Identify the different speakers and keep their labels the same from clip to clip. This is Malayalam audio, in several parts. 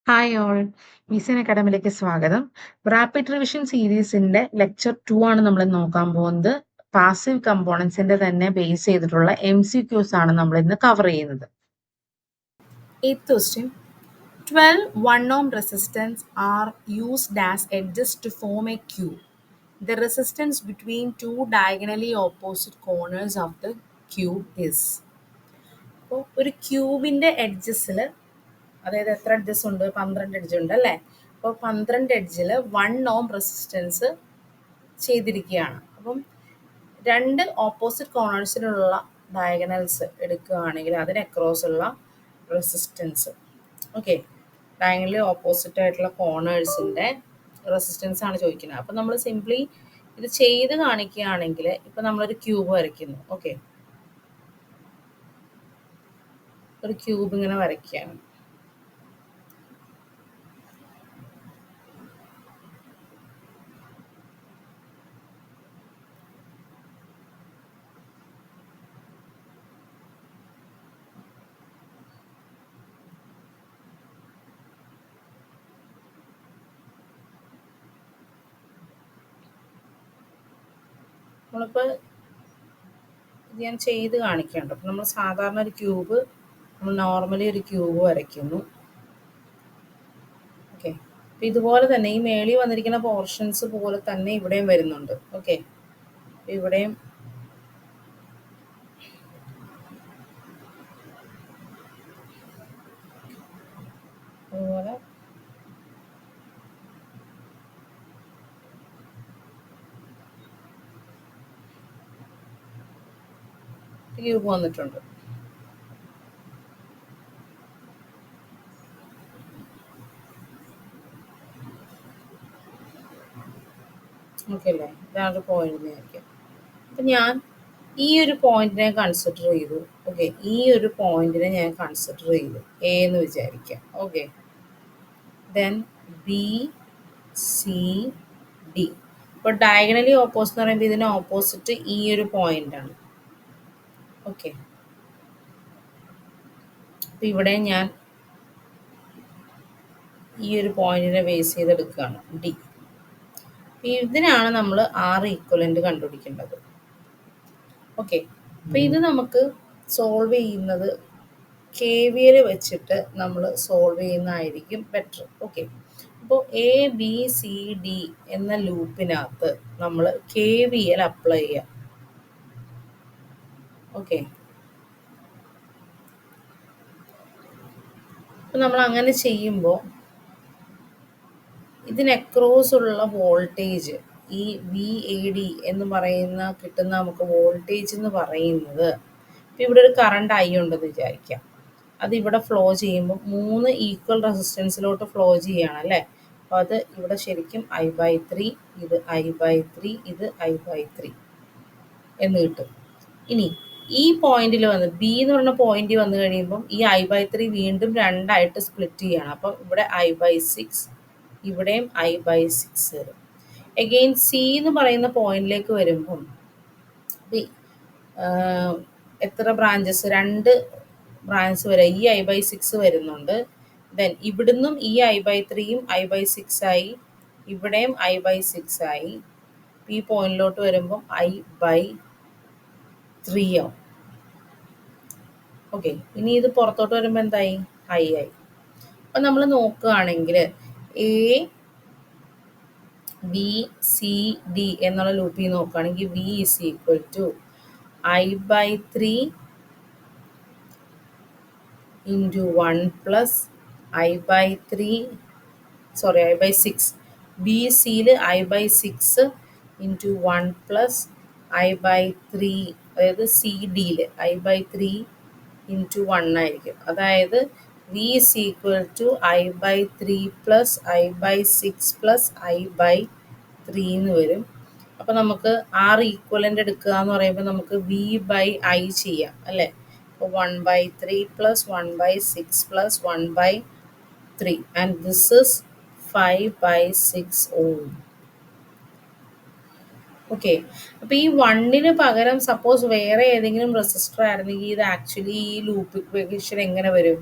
Speaker 1: ഹായ് ഓൾ, വിസിൻ അക്കാഡമിയിലേക്ക് സ്വാഗതം. റാപ്പിഡ് റിവിഷൻ സീരീസിന്റെ ലെക്ചർ 2 ആണ് നമ്മൾ നോക്കാൻ പോകുന്നത്. പാസീവ് കമ്പോണൻസിന്റെ തന്നെ ബേസ് ചെയ്തിട്ടുള്ള MCQs ആണ് നമ്മൾ ഇന്ന് കവർ ചെയ്യുന്നത്.
Speaker 2: 8th question. 12 1-ohm resistors are used as edges to form a cube. The resistance between two diagonally opposite corners of the cube is. അപ്പോൾ ഒരു ക്യൂബിൻ്റെ എഡ്ജസിൽ, അതായത് എത്ര എഡ്ജസ് ഉണ്ട്? 12 എഡ്ജ് ഉണ്ട് അല്ലേ? അപ്പോൾ 12 എഡ്ജിൽ 1 ohm റെസിസ്റ്റൻസ് ചെയ്തിരിക്കുകയാണ്. അപ്പം രണ്ട് ഓപ്പോസിറ്റ് കോർണേഴ്സിലുള്ള ഡയഗണൽസ് എടുക്കുകയാണെങ്കിൽ അതിന് അക്രോസ് ഉള്ള റെസിസ്റ്റൻസ്, ഓക്കെ, ഡയഗണലി ഓപ്പോസിറ്റ് ആയിട്ടുള്ള കോർണേഴ്സിൻ്റെ റെസിസ്റ്റൻസ് ആണ് ചോദിക്കുന്നത്. അപ്പം നമ്മൾ സിംപ്ലി ഇത് ചെയ്ത് കാണിക്കുകയാണെങ്കിൽ ഇപ്പം നമ്മളൊരു ക്യൂബ് വരയ്ക്കുന്നു, ഓക്കെ, ഒരു ക്യൂബ് ഇങ്ങനെ വരയ്ക്കുകയാണ്. നമ്മളിപ്പോൾ ഇത് ഞാൻ ചെയ്ത് കാണിക്കേണ്ട. അപ്പം നമ്മൾ സാധാരണ ഒരു ക്യൂബ്, നമ്മൾ നോർമലി ഒരു ക്യൂബ് വരയ്ക്കുന്നു, ഓക്കെ. അപ്പം ഇതുപോലെ തന്നെ ഈ മേളിൽ വന്നിരിക്കുന്ന പോർഷൻസ് പോലെ തന്നെ ഇവിടെയും വരുന്നുണ്ട്, ഓക്കെ. ഇവിടെയും അതുപോലെ ക്യൂബ് വന്നിട്ടുണ്ട്. ഓക്കെ അല്ലേ? ഇതാണ് പോയിന്റ് ആയിരിക്കും. അപ്പം ഞാൻ ഈ ഒരു പോയിന്റിനെ കൺസിഡർ ചെയ്തു, ഓക്കെ. ഈ ഒരു പോയിന്റിനെ ഞാൻ കൺസിഡർ ചെയ്തു എ എന്ന് വിചാരിക്കാം, okay. Then B C D. ഇപ്പോൾ ഡയഗണലി ഓപ്പോസിറ്റ് എന്ന് പറയുമ്പോൾ ഇതിന് ഓപ്പോസിറ്റ് ഈ ഒരു പോയിന്റ് ആണ്, ഓക്കെ. അപ്പം ഇവിടെ ഞാൻ ഈ ഒരു പോയിന്റിനെ ബേസ് ചെയ്തെടുക്കുകയാണ്, ഡി. ഇതിനാണ് നമ്മൾ ആർ ഈക്വലന്റ് കണ്ടുപിടിക്കേണ്ടത്, ഓക്കെ. അപ്പം ഇത് നമുക്ക് സോൾവ് ചെയ്യുന്നത് KVL വെച്ചിട്ട് നമ്മൾ സോൾവ് ചെയ്യുന്നതായിരിക്കും ബെറ്റർ, ഓക്കെ. അപ്പോൾ ABCD എന്ന ലൂപ്പിനകത്ത് നമ്മൾ KVL അപ്ലൈ ചെയ്യാം, ഓക്കെ. അപ്പം നമ്മൾ അങ്ങനെ ചെയ്യുമ്പോൾ ഇതിന് അക്രോസ് ഉള്ള വോൾട്ടേജ്, ഈ VAD എന്ന് പറയുന്ന കിട്ടുന്ന നമുക്ക് വോൾട്ടേജ് എന്ന് പറയുന്നത്, ഇപ്പം ഇവിടെ ഒരു കറണ്ട് I ഉണ്ടെന്ന് വിചാരിക്കാം. അത് ഇവിടെ ഫ്ലോ ചെയ്യുമ്പോൾ 3 ഈക്വൽ റെസിസ്റ്റൻസിലോട്ട് ഫ്ലോ ചെയ്യുകയാണ് അല്ലേ? അപ്പോൾ അത് ഇവിടെ ശരിക്കും I/3, ഇത് I/3, ഇത് I/3 എന്ന് കിട്ടും. ഇനി ഈ പോയിന്റിൽ വന്ന് ബി എന്ന് പറഞ്ഞ പോയിന്റ് വന്നു കഴിയുമ്പം ഈ I/3 വീണ്ടും രണ്ടായിട്ട് സ്പ്ലിറ്റ് ചെയ്യണം. അപ്പം ഇവിടെ I/6, ഇവിടെയും I/6 വരും. എഗെയിൻ സി എന്ന് പറയുന്ന പോയിന്റിലേക്ക് വരുമ്പം എത്ര ബ്രാഞ്ചസ്? 2 ബ്രാഞ്ചസ് വരെ ഈ I/6 വരുന്നുണ്ട്. ദെൻ ഇവിടുന്നും ഈ I/3യും I/6 ആയി, ഇവിടെയും I/6 ആയി. ഈ പോയിന്റിലോട്ട് വരുമ്പം I/3 ആവും, ഓക്കെ. ഇനി ഇത് പുറത്തോട്ട് വരുമ്പോൾ എന്തായി? I ആയി. അപ്പം നമ്മൾ നോക്കുകയാണെങ്കിൽ ABCD എന്നുള്ള ലൂപ്പിൽ നോക്കുകയാണെങ്കിൽ V is equal to I/3 into 1 plus I/6. BCയിൽ I/6 into 1 plus I/3, അതായത് CDയിൽ I/3 into 1 ആയിരിക്കും. അതായത് V is equal to I/3 plus I/6 plus I/3 എന്ന് വരും. അപ്പം നമുക്ക് R ഈക്വലൻ്റ് എടുക്കുക എന്ന് പറയുമ്പോൾ നമുക്ക് V/I ചെയ്യാം അല്ലേ? അപ്പോൾ 1/3 plus 1/6 plus 1/3 and this is 5/6 ohm. Okay. അപ്പോൾ ഈ 1ന് പകരം സപ്പോസ് വേറെ ഏതെങ്കിലും റെസിസ്റ്റർ ആയിരുന്നെങ്കിൽ ഇത് ആക്ച്വലി ഈ ലൂപ്പ് ഇക്വേഷൻ എങ്ങനെ വരും?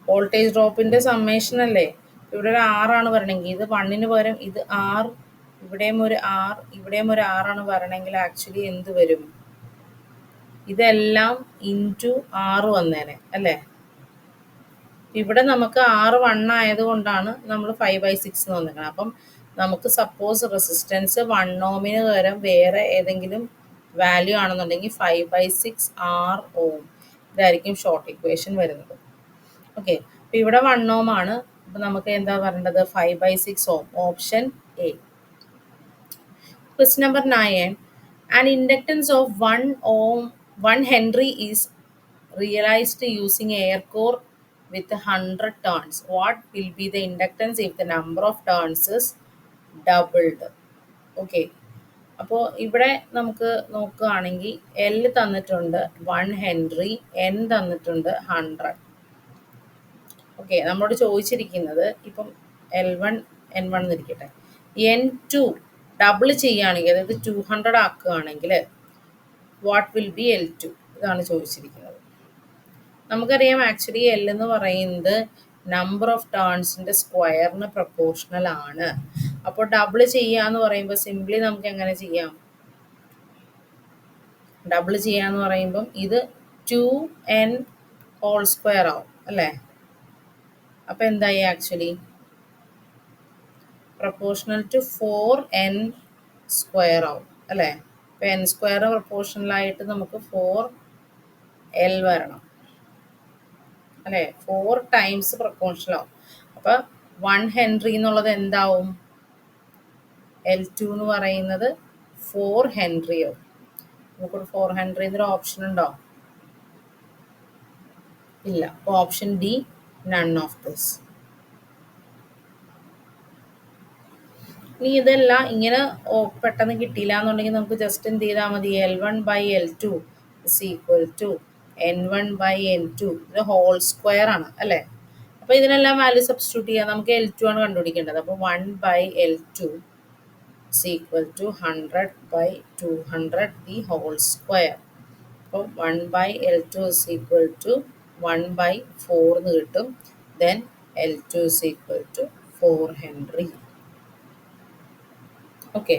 Speaker 2: വോൾട്ടേജ് ഡ്രോപ്പിൻ്റെ സമ്മേഷൻ അല്ലേ. ഇവിടെ ഒരു ആറാണ് വരണമെങ്കിൽ ഇത് 1ന് പകരം ഇത് R, ഇവിടെയും ഒരു R, ഇവിടെയും ഒരു R ആണ് വരണമെങ്കിൽ ആക്ച്വലി എന്ത് വരും? ഇതെല്ലാം ഇൻറ്റു 6 വന്നേനെ അല്ലേ. ഇവിടെ നമുക്ക് R 1 ആയതുകൊണ്ടാണ് നമ്മൾ 5/6 എന്ന് വന്നിരിക്കുന്നത്. അപ്പം നമുക്ക് സപ്പോസ് റെസിസ്റ്റൻസ് 1 ഓമിന് പകരം വേറെ ഏതെങ്കിലും വാല്യൂ ആണെന്നുണ്ടെങ്കിൽ 5/6 R ഓം, ഇതായിരിക്കും ഷോർട്ട് ഇക്വേഷൻ വരുന്നത്. ഓക്കെ, അപ്പം ഇവിടെ 1 ഓം ആണ്. അപ്പം നമുക്ക് എന്താ പറയേണ്ടത്? 5/6 ഓം, option A. Question number 9. An inductance of 1 ohm, 1 Henry is realized using air core with 100 turns. What will be the inductance if the number of turns is doubled? Okay. അപ്പോൾ ഇവിടെ നമുക്ക് നോക്കുകയാണെങ്കിൽ L തന്നിട്ടുണ്ട് 1 ഹെൻറി, N തന്നിട്ടുണ്ട് 100. ഓക്കെ, നമ്മളോട് ചോദിച്ചിരിക്കുന്നത് ഇപ്പം L1 N1 എന്നിരിക്കട്ടെ, N2 ഡബിൾ ചെയ്യുകയാണെങ്കിൽ അതായത് 200 ആക്കുകയാണെങ്കിൽ വാട്ട് വിൽ ബി L2? ഇതാണ് ചോദിച്ചിരിക്കുന്നത്. നമുക്കറിയാം ആക്ച്വലി L എന്ന് പറയുന്നത് നമ്പർ ഓഫ് ടേൺസിൻ്റെ സ്ക്വയറിന് പ്രൊപ്പോർഷണൽ ആണ്. അപ്പോൾ ഡബിൾ ചെയ്യാന്ന് പറയുമ്പോൾ സിംപ്ലി നമുക്ക് എങ്ങനെ ചെയ്യാം? ഡബിൾ ചെയ്യാന്ന് പറയുമ്പം ഇത് 2n ഹോൾ സ്ക്വയർ ആവും അല്ലേ. അപ്പം എന്തായി? Actually proportional to 4n square ആവും അല്ലേ. അപ്പം n സ്ക്വയർ പ്രൊപ്പോർഷണലായിട്ട് നമുക്ക് 4l വരണം അല്ലേ. 4 ടൈംസ് പ്രൊപ്പോർഷണൽ ആവും. അപ്പം 1 ഹെൻറി എന്നുള്ളത് എന്താവും? L2 എന്ന് പറയുന്നത് 4 ഹെൻറി ആവും. നമുക്കൊരു 4 ഹെൻറി എന്നൊരു ഓപ്ഷൻ ഉണ്ടോ? ഇല്ല. അപ്പോൾ option D, none of this. ഇനി ഇതെല്ലാം ഇങ്ങനെ പെട്ടെന്ന് കിട്ടിയില്ല എന്നുണ്ടെങ്കിൽ നമുക്ക് ജസ്റ്റ് എന്ത് ചെയ്താൽ മതി? L1/L2 is equal to N1/N2, ഇത് ഹോൾ സ്ക്വയർ ആണ് അല്ലേ. അപ്പോൾ ഇതിനെല്ലാം വാല്യൂ സബ്സ്റ്റിറ്റ്യൂട്ട് ചെയ്യാം. നമുക്ക് L2 ആണ് കണ്ടുപിടിക്കേണ്ടത്. അപ്പോൾ 1/L2 is equal to 100/200 the whole square. അപ്പോൾ 1/L2 ഇസ് ഈക്വൽ ടു 1/4 എന്ന് കിട്ടും. Then L2 is equal to 4 henry. Okay.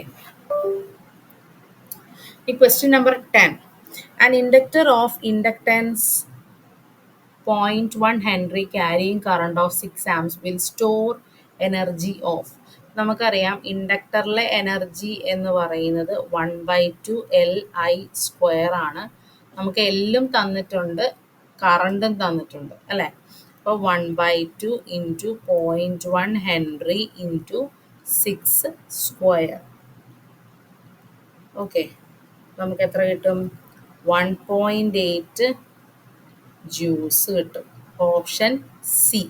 Speaker 2: Question number 10. An inductor of inductance 0.1 Henry carrying current of 6 amps will store energy of. നമുക്കറിയാം ഇൻഡക്ടറിലെ എനർജി എന്ന് പറയുന്നത് 1/2 LI സ്ക്വയർ ആണ്. നമുക്ക് എല്ലും തന്നിട്ടുണ്ട്, കറണ്ടും തന്നിട്ടുണ്ട് അല്ലേ. അപ്പോൾ 1/2 into 0.1 Henry into 6 square. Okay, നമുക്ക് എത്ര കിട്ടും? 1.8 ജൂൾസ് കിട്ടും. Option C.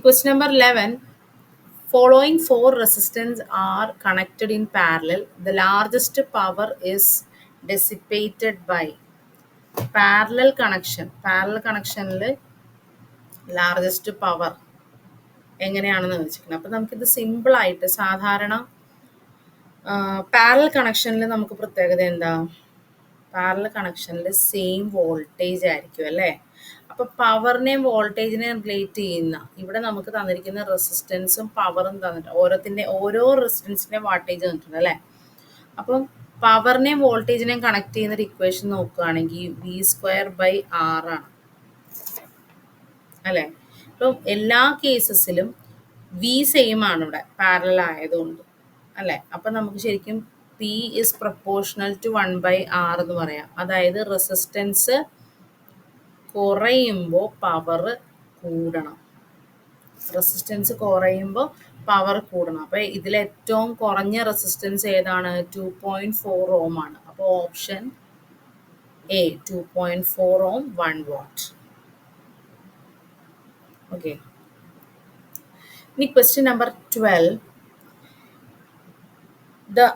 Speaker 2: Question number 11. Following 4 resistors are connected in parallel. The largest power is dissipated by. Parallel connectionൽ ലാർജസ്റ്റ് പവർ എങ്ങനെയാണെന്ന് വെച്ചിരിക്കുന്നത്. അപ്പം നമുക്കിത് സിമ്പിളായിട്ട് സാധാരണ പാരലൽ കണക്ഷനിൽ നമുക്ക് പ്രത്യേകത എന്താ? പാരലൽ കണക്ഷനിൽ സെയിം വോൾട്ടേജ് ആയിരിക്കും അല്ലേ. അപ്പോൾ പവറിനെയും വോൾട്ടേജിനെയും റിലേറ്റ് ചെയ്യുന്ന ഇവിടെ നമുക്ക് തന്നിരിക്കുന്ന റെസിസ്റ്റൻസും പവറും തന്നിട്ടുണ്ട്. ഓരോ റെസിസ്റ്റൻസിൻ്റെ വാട്ടേജ് തന്നിട്ടുണ്ട് അല്ലേ. അപ്പം പവറിനെയും വോൾട്ടേജിനെയും കണക്ട് ചെയ്യുന്ന ഒരു ഇക്വേഷൻ നോക്കുകയാണെങ്കിൽ V²/R ആണ് അല്ലേ. അപ്പം എല്ലാ കേസസിലും V സെയിം ആണ് ഇവിടെ പാരലൽ ആയതുകൊണ്ട് അല്ലേ. അപ്പം നമുക്ക് ശരിക്കും P is proportional to 1/R എന്ന് പറയാം. അതായത് റെസിസ്റ്റൻസ് കുറയുമ്പോൾ പവർ കൂടണം. റെസിസ്റ്റൻസ് കുറയുമ്പോൾ പവർ കൂടണം. അപ്പോൾ ഇതിൽ ഏറ്റവും കുറഞ്ഞ റെസിസ്റ്റൻസ് ഏതാണ്? 2.4 ഓം ആണ്. അപ്പോൾ option A 2.4 ohm 1 watt. Okay, ഇനി question number 12. The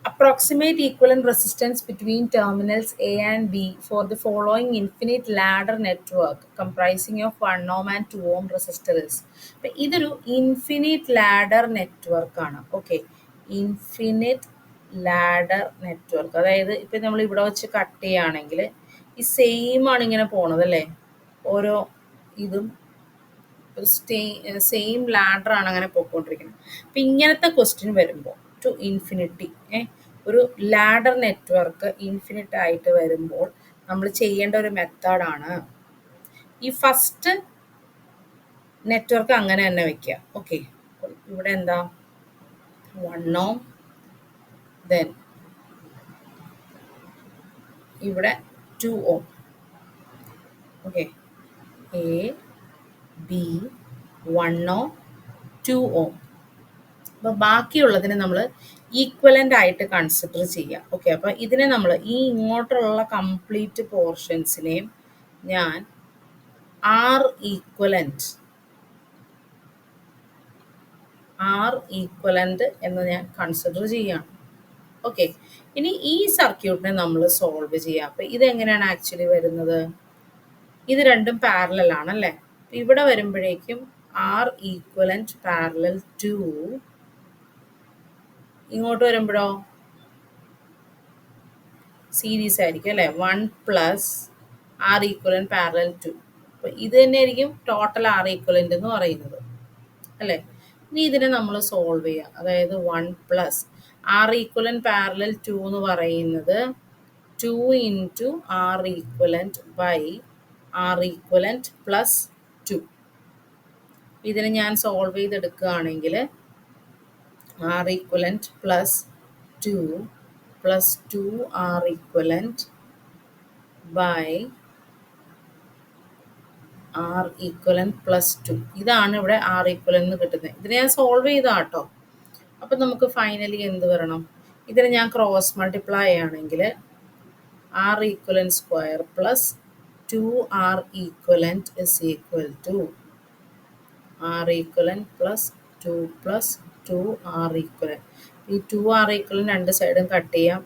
Speaker 2: approximate equivalent resistance between terminals A and B for the following infinite ladder network comprising of 1 ohm and 2 ohm resistor is. അപ്പോൾ ഇതൊരു ഇൻഫിനിറ്റ് ലാഡർ നെറ്റ്വർക്ക് ആണ്. ഓക്കെ, ഇൻഫിനിറ്റ് ലാഡർ നെറ്റ്വർക്ക്, അതായത് ഇപ്പം നമ്മൾ ഇവിടെ വെച്ച് കട്ട് ചെയ്യുകയാണെങ്കിൽ ഈ സെയിം ആണ് ഇങ്ങനെ പോണത് അല്ലേ. ഓരോ ഇതും ഒരു സെയിം ലാഡർ ആണ് അങ്ങനെ പോയിക്കൊണ്ടിരിക്കുന്നത്. അപ്പം ഇങ്ങനത്തെ ക്വസ്റ്റ്യൻ വരുമ്പോൾ ടു ഇൻഫിനിറ്റി ഒരു ലാഡർ നെറ്റ്വർക്ക് ഇൻഫിനിറ്റ് ആയിട്ട് വരുമ്പോൾ നമ്മൾ ചെയ്യേണ്ട ഒരു മെത്തേഡാണ് ഈ ഫസ്റ്റ് നെറ്റ്വർക്ക് അങ്ങനെ തന്നെ വെക്കുക. ഓക്കെ, ഇവിടെ എന്താ 1 ohm, ദെൻ ഇവിടെ 2 ohm. Okay, A B 1 ohm 2 ohm. അപ്പോൾ ബാക്കിയുള്ളതിനെ നമ്മൾ ഈക്വലൻ്റ് ആയിട്ട് കൺസിഡർ ചെയ്യുക. ഓക്കെ, അപ്പോൾ ഇതിനെ നമ്മൾ ഈ ഇങ്ങോട്ടുള്ള കംപ്ലീറ്റ് പോർഷൻസിനെയും ഞാൻ ആർ ഈക്വലൻ്റ് എന്ന് ഞാൻ കൺസിഡർ ചെയ്യുകയാണ്. ഓക്കെ, ഇനി ഈ സർക്യൂട്ടിനെ നമ്മൾ സോൾവ് ചെയ്യുക. അപ്പോൾ ഇതെങ്ങനെയാണ് ആക്ച്വലി വരുന്നത്? ഇത് രണ്ടും പാരലൽ ആണല്ലേ. ഇവിടെ വരുമ്പോഴേക്കും ആർ ഈക്വലൻ്റ് പാരലൽ ടു, ഇങ്ങോട്ട് വരുമ്പോഴോ സീരീസ് ആയിരിക്കും അല്ലേ. 1 plus R equivalent parallel two. അപ്പോൾ ഇത് തന്നെ ആയിരിക്കും ടോട്ടൽ ആർ ഈക്വലൻ്റ് എന്ന് പറയുന്നത് അല്ലേ. ഇനി ഇതിനെ നമ്മൾ സോൾവ് ചെയ്യുക. അതായത് 1 plus R equivalent parallel to എന്ന് പറയുന്നത് 2 into R equivalent by R equivalent plus 2. ഇതിനെ ഞാൻ സോൾവ് ചെയ്തെടുക്കുകയാണെങ്കിൽ R equivalent plus 2 plus 2 R equivalent by R equivalent plus 2. ഇതാണ് ഇവിടെ ആർ ഈക്വലൻ്റ് കിട്ടുന്നത്. ഇതിനെ ഞാൻ സോൾവ് ചെയ്താട്ടോ. അപ്പം നമുക്ക് ഫൈനലി എന്ത് വരണം? ഇതിനെ ഞാൻ ക്രോസ് മൾട്ടിപ്ലൈ ചെയ്യുകയാണെങ്കിൽ R equivalent square plus 2 R equivalent is equal to R equivalent plus 2 plus 2 R equivalent. ഈ 2 ആർ ഈക്വലൻ്റ് രണ്ട് സൈഡും കട്ട് ചെയ്യാം.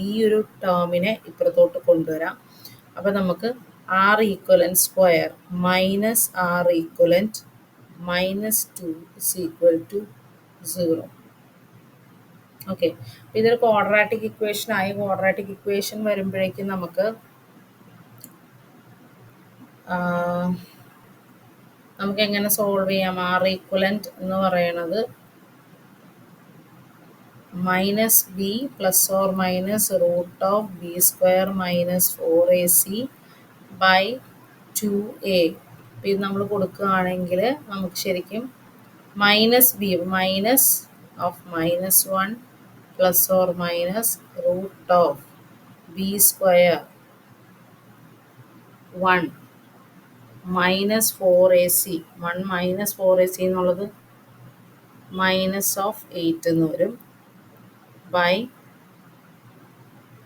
Speaker 2: ഈ ഒരു ടേമിനെ ഇപ്പുറത്തോട്ട് കൊണ്ടുവരാം. അപ്പം നമുക്ക് R equivalent square minus R equivalent minus 2 is equal to 0. Okay, ഇതൊരു ക്വാഡ്രാറ്റിക് ഇക്വേഷൻ ആയി. ക്വാഡ്രാറ്റിക് ഇക്വേഷൻ വരുമ്പോഴേക്കും നമുക്ക് എങ്ങനെ സോൾവ് ചെയ്യാം? ആർ ഈക്വലൻ്റ് എന്ന് പറയണത് minus B plus or minus root of B square minus 4ac by 2a. ഇത് നമ്മൾ കൊടുക്കുകയാണെങ്കിൽ നമുക്ക് ശരിക്കും minus B minus of minus 1 plus or minus root of B square 1 minus 4ac 1 minus 4ac എന്നുള്ളത് മൈനസ് ഓഫ് 8 എന്ന് വരും ബൈ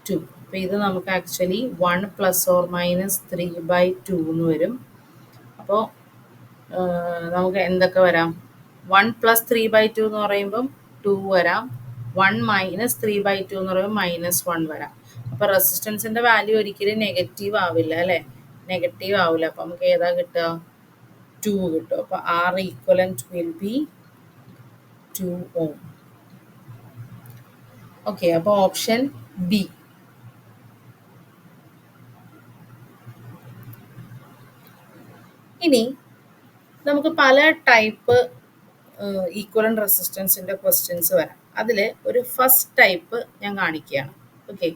Speaker 2: 2. അപ്പോൾ ഇത് നമുക്ക് ആക്ച്വലി 1 പ്ലസ് ഓർ മൈനസ് 3/2 എന്ന് വരും. അപ്പോൾ നമുക്ക് എന്തൊക്കെ വരാം? 1 പ്ലസ് 3/2 എന്ന് പറയുമ്പം 2 വരാം. 1 മൈനസ് 3/2 എന്ന് പറയുമ്പോൾ -1 വരാം. അപ്പോൾ റെസിസ്റ്റൻസിൻ്റെ വാല്യൂ ഒരിക്കലും നെഗറ്റീവ് ആവില്ല അല്ലേ. നെഗറ്റീവ് ആവില്ല. അപ്പോൾ നമുക്ക് ഏതാ കിട്ടുക? 2 കിട്ടും. അപ്പോൾ R equivalent will be 2 ohm. Okay, അപ്പോൾ ഓപ്ഷൻ ബി. ഇനി നമുക്ക് പല ടൈപ്പ് ഈക്വലൻ്റ് റെസിസ്റ്റൻസിൻ്റെ ക്വസ്റ്റ്യൻസ് വരാം. അതിൽ ഒരു ഫസ്റ്റ് ടൈപ്പ് ഞാൻ കാണിക്കുകയാണ്. ഓക്കെ,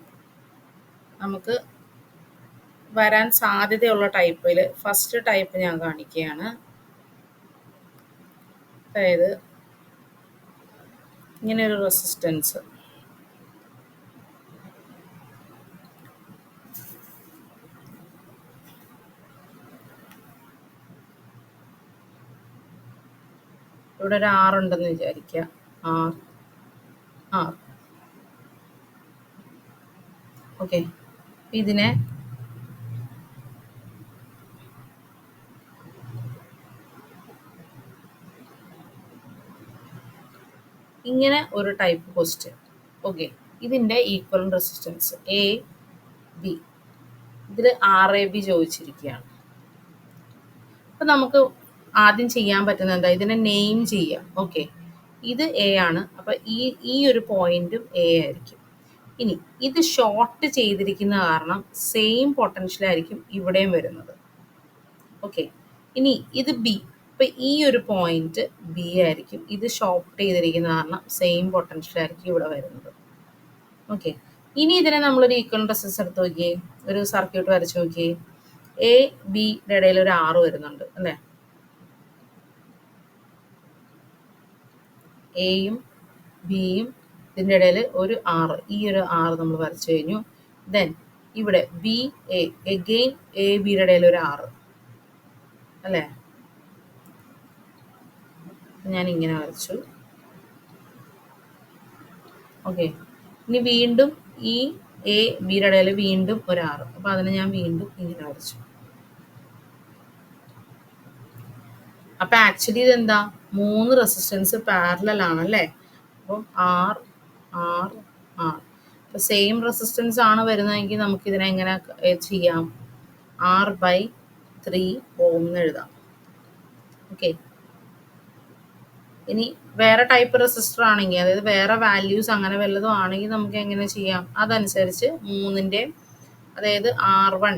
Speaker 2: നമുക്ക് വരാൻ സാധ്യതയുള്ള ടൈപ്പിൽ ഫസ്റ്റ് ടൈപ്പ് ഞാൻ കാണിക്കുകയാണ്. അതായത് ഇങ്ങനെയൊരു റെസിസ്റ്റൻസ്, ഇവിടെ ഒരു R ഉണ്ടെന്ന് വിചാരിക്കുക. R. ഓക്കെ, ഇതിനെ ഇങ്ങനെ ഒരു ടൈപ്പ് ക്വസ്റ്റ്യൻ. ഓക്കെ, ഇതിൻ്റെ ഈക്വൽ റെസിസ്റ്റൻസ് എ ബി, ഇതിൽ RAB ചോദിച്ചിരിക്കുകയാണ്. അപ്പം നമുക്ക് ആദ്യം ചെയ്യാൻ പറ്റുന്നത് എന്താ? ഇതിനെ നെയിം ചെയ്യാം. ഓക്കെ, ഇത് എ ആണ്. അപ്പം ഈ ഒരു പോയിന്റും എ ആയിരിക്കും. ഇനി ഇത് ഷോർട്ട് ചെയ്തിരിക്കുന്ന കാരണം സെയിം പൊട്ടൻഷ്യൽ ആയിരിക്കും ഇവിടെയും വരുന്നത്. ഓക്കെ, ഇനി ഇത് ബി. ഇപ്പം ഈ ഒരു പോയിന്റ് ബി ആയിരിക്കും. ഇത് ഷോർട്ട് ചെയ്തിരിക്കുന്ന കാരണം സെയിം പൊട്ടൻഷ്യൽ ആയിരിക്കും ഇവിടെ വരുന്നത്. ഓക്കെ, ഇനി ഇതിനെ നമ്മളൊരു ഈക്വൽ റെസിസ്റ്റൻസ് എടുത്ത് നോക്കിയേ, ഒരു സർക്യൂട്ട് വരച്ച് നോക്കിയേ. എ ബിയുടെ ഇടയിൽ ഒരു ആറ് വരുന്നുണ്ട് അല്ലേ. എയും ബിയും ഇതിൻ്റെ ഇടയിൽ ഒരു ആറ്, ഈ ഒരു ആറ് നമ്മൾ വരച്ചു കഴിഞ്ഞു. ദെൻ ഇവിടെ ബി എ, എഗെയിൻ എ ബിയുടെ ഇടയിൽ ഒരു ആറ് അല്ലേ. ഞാൻ ഇങ്ങനെ വരച്ചു. ഓക്കെ, ഇനി വീണ്ടും ഈ എ ബിയുടെ ഇടയിൽ വീണ്ടും ഒരു ആറ്, അപ്പം അതിനെ ഞാൻ വീണ്ടും ഇങ്ങനെ വരച്ചു. അപ്പം ആക്ച്വലി ഇതെന്താ, 3 റെസിസ്റ്റൻസ് പാരലൽ ആണല്ലേ. അപ്പം ആർ ആർ ആർ, അപ്പം സെയിം റെസിസ്റ്റൻസ് ആണ് വരുന്നതെങ്കിൽ നമുക്ക് ഇതിനെ എങ്ങനെ ചെയ്യാം, R/3 ഓം എന്ന് എഴുതാം. ഓക്കെ, ഇനി വേറെ ടൈപ്പ് റെസിസ്റ്റർ ആണെങ്കിൽ, അതായത് വേറെ വാല്യൂസ് അങ്ങനെ വല്ലതും ആണെങ്കിൽ നമുക്ക് എങ്ങനെ ചെയ്യാം, അതനുസരിച്ച് 3ൻ്റെ, അതായത് R1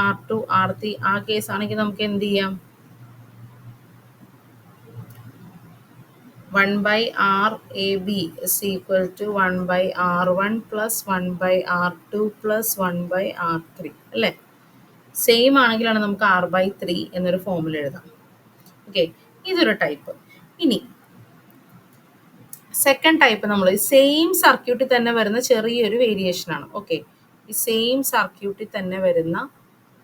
Speaker 2: R2 R3 ആ കേസ് ആണെങ്കിൽ നമുക്ക് എന്ത് ചെയ്യാം, 1/RAB is equal to 1/R1 plus 1/R2 plus 1/R3 അല്ലേ. സെയിം ആണെങ്കിലാണ് നമുക്ക് R/3 എന്നൊരു ഫോമിൽ എഴുതാം. ഓക്കെ, ഇതൊരു ടൈപ്പ്. ഇനി സെക്കൻഡ് ടൈപ്പ് നമ്മൾ സെയിം സർക്യൂട്ടിൽ തന്നെ വരുന്ന ചെറിയൊരു വേരിയേഷൻ ആണ്. ഓക്കെ, ഈ സെയിം സർക്യൂട്ടിൽ തന്നെ വരുന്ന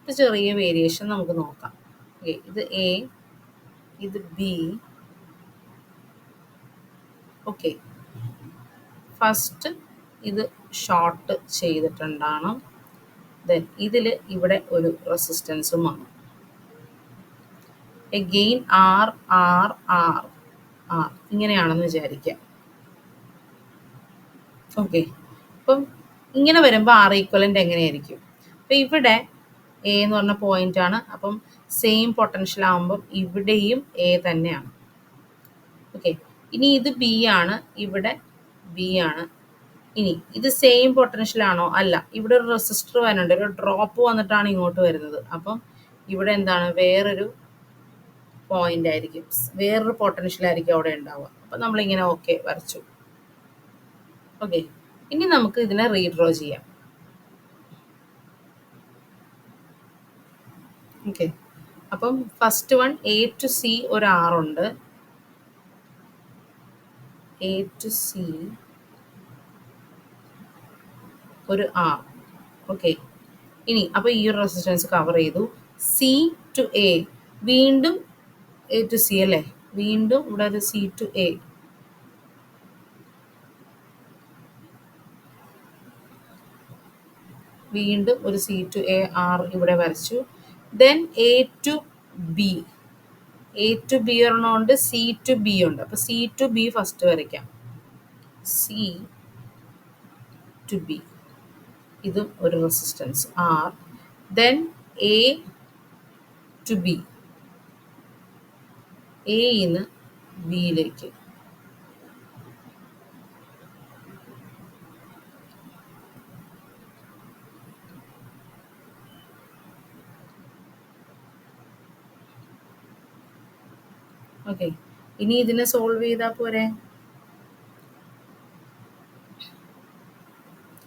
Speaker 2: ഒരു ചെറിയ വേരിയേഷൻ നമുക്ക് നോക്കാം. ഓക്കെ, ഇത് എ, ഇത് ബി. ഓക്കെ, ഫസ്റ്റ് ഇത് ഷോർട്ട് ചെയ്തിട്ടുണ്ടാണ്. ദെൻ ഇതിൽ ഇവിടെ ഒരു റെസിസ്റ്റൻസും വന്നു. Again R R R R ഇങ്ങനെയാണെന്ന് വിചാരിക്കാം. ഓക്കെ, അപ്പം ഇങ്ങനെ വരുമ്പോൾ ആർ ഈക്വലൻ്റ് എങ്ങനെയായിരിക്കും, അപ്പം ഇവിടെ എ എന്ന് പറഞ്ഞ പോയിന്റ് ആണ്. അപ്പം സെയിം പൊട്ടൻഷ്യൽ ആകുമ്പം ഇവിടെയും എ തന്നെയാണ്. ഓക്കെ, ഇനി ഇത് ബി ആണ്, ഇവിടെ ബി ആണ്. ഇനി ഇത് സെയിം പൊട്ടൻഷ്യൽ ആണോ, അല്ല. ഇവിടെ ഒരു റെസിസ്റ്റർ വരുന്നുണ്ട്, ഒരു ഡ്രോപ്പ് വന്നിട്ടാണ് ഇങ്ങോട്ട് വരുന്നത്. അപ്പം ഇവിടെ എന്താണ്, വേറൊരു പോയിന്റ് ആയിരിക്കും, വേറൊരു പൊട്ടൻഷ്യൽ ആയിരിക്കും അവിടെ ഉണ്ടാവുക. അപ്പം നമ്മളിങ്ങനെ ഓക്കെ വരച്ചു. ഓക്കെ, ഇനി നമുക്ക് ഇതിനെ റീഡ്രോ ചെയ്യാം. ഓക്കെ, അപ്പം first one A to C ഒരു ആറുണ്ട്, എ ടു സി ഒരു ആർ. ഓക്കെ, ഇനി അപ്പോൾ ഈ ഒരു റെസിസ്റ്റൻസ് കവർ ചെയ്തു. സി ടു എ, വീണ്ടും എ ടു സി അല്ലേ, വീണ്ടും ഇവിടെ ഒരു സി ടു എ, വീണ്ടും ഒരു സി ടു എ ആർ ഇവിടെ വരച്ചു. Then A to B, A to B ഒരെണ്ണമുണ്ട്, സി ടു ബി ഉണ്ട്. അപ്പോൾ സി ടു ബി ഫസ്റ്റ് വരയ്ക്കാം, സി ടു ബി, ഇതും ഒരു resistance R. Then A to B, എയിന്ന് ബിയിലേക്ക്. ഓക്കെ, ഇനി ഇതിനെ സോൾവ് ചെയ്താൽ പോരെ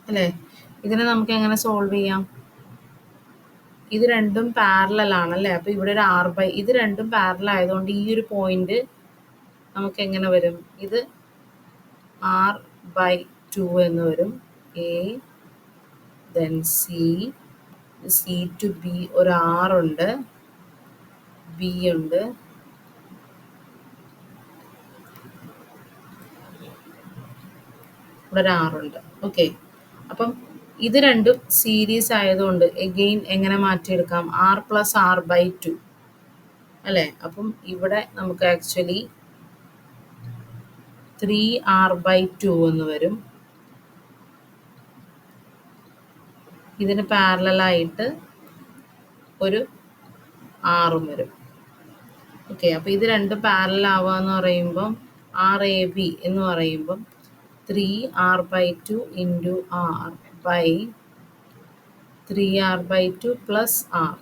Speaker 2: അല്ലേ. ഇതിനെ നമുക്ക് എങ്ങനെ സോൾവ് ചെയ്യാം, ഇത് രണ്ടും പാരലൽ ആണല്ലേ. അപ്പോൾ ഇവിടെ ഒരു ഇത് രണ്ടും പാരലൽ ആയതുകൊണ്ട് ഈ ഒരു പോയിന്റ് നമുക്ക് എങ്ങനെ വരും, ഇത് R/2 എന്ന് വരും. A, then C, C to B ഒരു ആർ ഉണ്ട്, ബി ഉണ്ട്, ഇവിടെ ഒരു ആറുണ്ട്. ഓക്കെ, അപ്പം ഇത് രണ്ടും സീരീസ് ആയതുകൊണ്ട് എഗെയിൻ എങ്ങനെ മാറ്റിയെടുക്കാം, R+R/2 അല്ലേ. അപ്പം ഇവിടെ നമുക്ക് ആക്ച്വലി 3R/2 എന്ന് വരും. ഇതിന് പാരലായിട്ട് ഒരു ആറും വരും. ഓക്കെ, അപ്പോൾ ഇത് രണ്ടും പാരലൽ ആവുക എന്ന് പറയുമ്പം RAB എന്ന് പറയുമ്പം 3R/2 into R by 3R/2 plus R.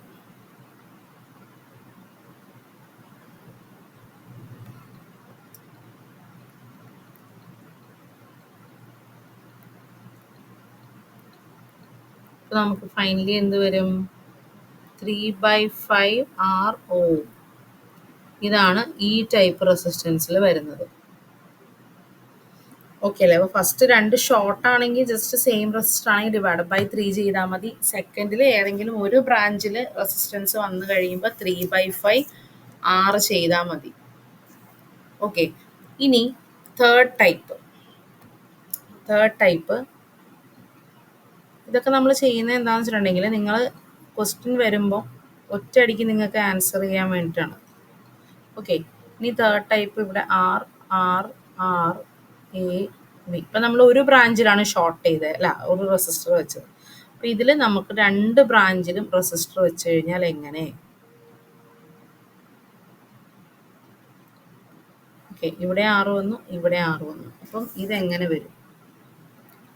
Speaker 2: അപ്പോൾ നമുക്ക് ഫൈനലി എന്ത് വരും? 3/5 ആർ ഓം. ഇതാണ് ഈ ടൈപ്പ് റെസിസ്റ്റൻസിൽ വരുന്നത്. ഓക്കെ അല്ലേ? അപ്പോൾ ഫസ്റ്റ് 2 ഷോർട്ട് ആണെങ്കിൽ ജസ്റ്റ് സെയിം റെസിസ്റ്റർ ആണെങ്കിൽ ഡിവൈഡ് ബൈ 3 ചെയ്താൽ മതി. സെക്കൻഡിൽ ഏതെങ്കിലും ഒരു ബ്രാഞ്ചിൽ റെസിസ്റ്റൻസ് വന്നു കഴിയുമ്പോൾ 3/5 ആർ ചെയ്താൽ മതി. ഓക്കെ, ഇനി തേർഡ് ടൈപ്പ്. ഇതൊക്കെ നമ്മൾ ചെയ്യുന്നത് എന്താണെന്ന് വെച്ചിട്ടുണ്ടെങ്കിൽ നിങ്ങൾ ക്വസ്റ്റ്യൻ വരുമ്പോൾ ഒറ്റയടിക്ക് നിങ്ങൾക്ക് ആൻസർ ചെയ്യാൻ വേണ്ടിയിട്ടാണ്. ഓക്കെ, ഇനി തേർഡ് ടൈപ്പ് ഇവിടെ R R R A B. ഇപ്പം നമ്മൾ ഒരു ബ്രാഞ്ചിലാണ് ഷോർട്ട് ചെയ്തത് അല്ല, ഒരു റെസിസ്റ്റർ വെച്ചത്. അപ്പം ഇതിൽ നമുക്ക് 2 ബ്രാഞ്ചിലും റെസിസ്റ്റർ വെച്ച് കഴിഞ്ഞാൽ എങ്ങനെ? ഓക്കെ, ഇവിടെ 6 വന്നു, ഇവിടെ 6 വന്നു. അപ്പം ഇതെങ്ങനെ വരും?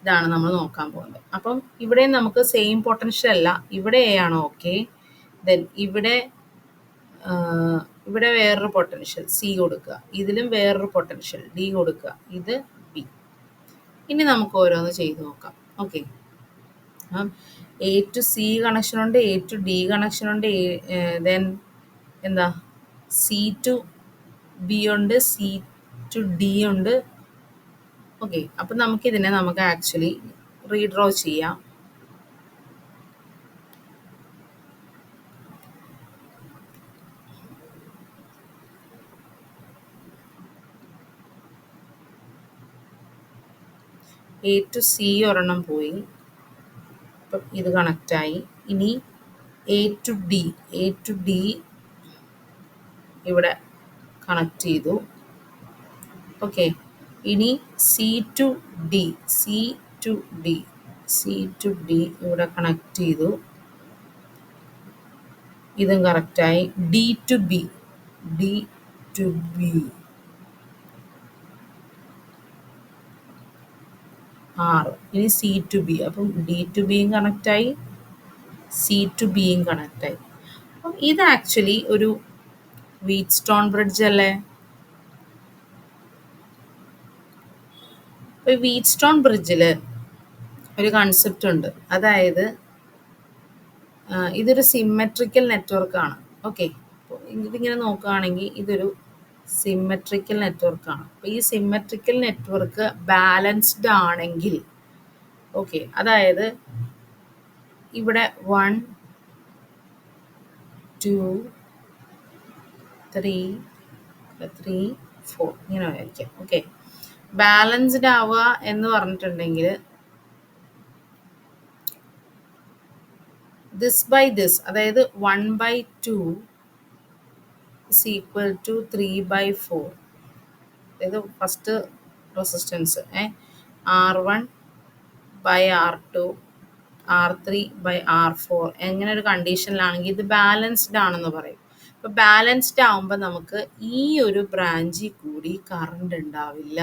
Speaker 2: ഇതാണ് നമ്മൾ നോക്കാൻ പോകുന്നത്. അപ്പം ഇവിടെ നമുക്ക് സെയിം പൊട്ടൻഷ്യൽ അല്ല, ഇവിടെ എ ആണ് ഓക്കെ. ദെൻ ഇവിടെ വേറൊരു പൊട്ടൻഷ്യൽ സി കൊടുക്കുക, ഇതിലും വേറൊരു പൊട്ടൻഷ്യൽ ഡി കൊടുക്കുക, ഇത് ബി. ഇനി നമുക്ക് ഓരോന്ന് ചെയ്ത് നോക്കാം. Okay, A to C connection ഉണ്ട്, എ ടു ഡി കണക്ഷൻ ഉണ്ട്, ദെൻ എന്താ സി ടു ബി ഉണ്ട്, സി ടു ഡി ഉണ്ട്. ഓക്കെ, അപ്പം നമുക്കിതിനെ നമുക്ക് ആക്ച്വലി റീഡ്രോ ചെയ്യാം. എ ടു സി ഒരെണ്ണം പോയി, അപ്പം ഇത് കണക്റ്റായി. ഇനി എ ടു ഡി ഇവിടെ കണക്ട് ചെയ്തു. ഓക്കെ, ഇനി സി ടു ഡി ഇവിടെ കണക്ട് ചെയ്തു, ഇതും കറക്റ്റായി. D to B 6. ഇനി സി ടു ബി, അപ്പം ഡി ടു ബിയും കണക്റ്റായി, സി ടു ബിയും കണക്റ്റായി. അപ്പം ഇത് ആക്ച്വലി ഒരു വീറ്റ്സ്റ്റോൺ ബ്രിഡ്ജ് അല്ലേ? ഇപ്പോൾ വീറ്റ്സ്റ്റോൺ ബ്രിഡ്ജിൽ ഒരു കൺസെപ്റ്റ് ഉണ്ട്, അതായത് ഇതൊരു സിമ്മെട്രിക്കൽ നെറ്റ്വർക്കാണ്. ഓക്കെ, ഇതിങ്ങനെ നോക്കുകയാണെങ്കിൽ ഇതൊരു സിമ്മെട്രിക്കൽ നെറ്റ്വർക്കാണ്. അപ്പോൾ ഈ സിമ്മെട്രിക്കൽ നെറ്റ്വർക്ക് ബാലൻസ്ഡ് ആണെങ്കിൽ, ഓക്കെ, അതായത് ഇവിടെ 1 2 3 4 ഇങ്ങനെ ആയിരിക്കും. ഓക്കെ, ബാലൻസ്ഡ് ആവുക എന്ന് പറഞ്ഞിട്ടുണ്ടെങ്കിൽ ദിസ് ബൈ ദിസ്, അതായത് 1/2 is equal to 3/4. അതായത് first resistance R1 by R2 R3 by R4 എങ്ങനെ ഒരു കണ്ടീഷനിലാണെങ്കിൽ ഇത് ബാലൻസ്ഡ് ആണെന്ന് പറയും. അപ്പോൾ ബാലൻസ്ഡ് ആവുമ്പോൾ നമുക്ക് ഈ ഒരു ബ്രാഞ്ചിൽ കൂടി കറണ്ട് ഉണ്ടാവില്ല.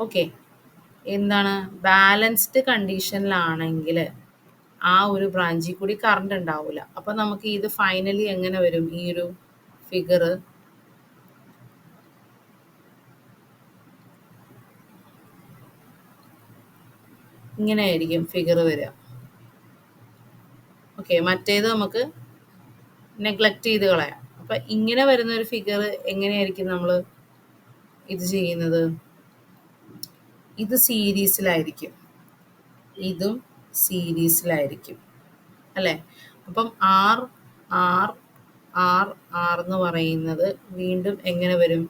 Speaker 2: ഓക്കെ, എന്താണ് ബാലൻസ്ഡ് കണ്ടീഷനിലാണെങ്കിൽ ആ ഒരു ബ്രാഞ്ചിൽ കൂടി കറണ്ട് ഉണ്ടാവില്ല. അപ്പം നമുക്ക് ഇത് ഫൈനലി എങ്ങനെ വരും? ഈ ഒരു ഫിഗർ ഇങ്ങനെ ആയിരിക്കും ഫിഗർ വരിക. ഓക്കെ, മറ്റേത് നമുക്ക് നെഗ്ലക്റ്റ് ചെയ്ത് കളയാം. അപ്പം ഇങ്ങനെ വരുന്ന ഒരു ഫിഗർ എങ്ങനെയായിരിക്കും നമ്മൾ ഇത് ചെയ്യുന്നത്? ഇത് സീരീസിലായിരിക്കും, ഇതും സീരീസിലായിരിക്കും അല്ലേ? അപ്പം ആർ ആർ ആർ ആർ എന്ന് പറയുന്നത് വീണ്ടും എങ്ങനെ വരും?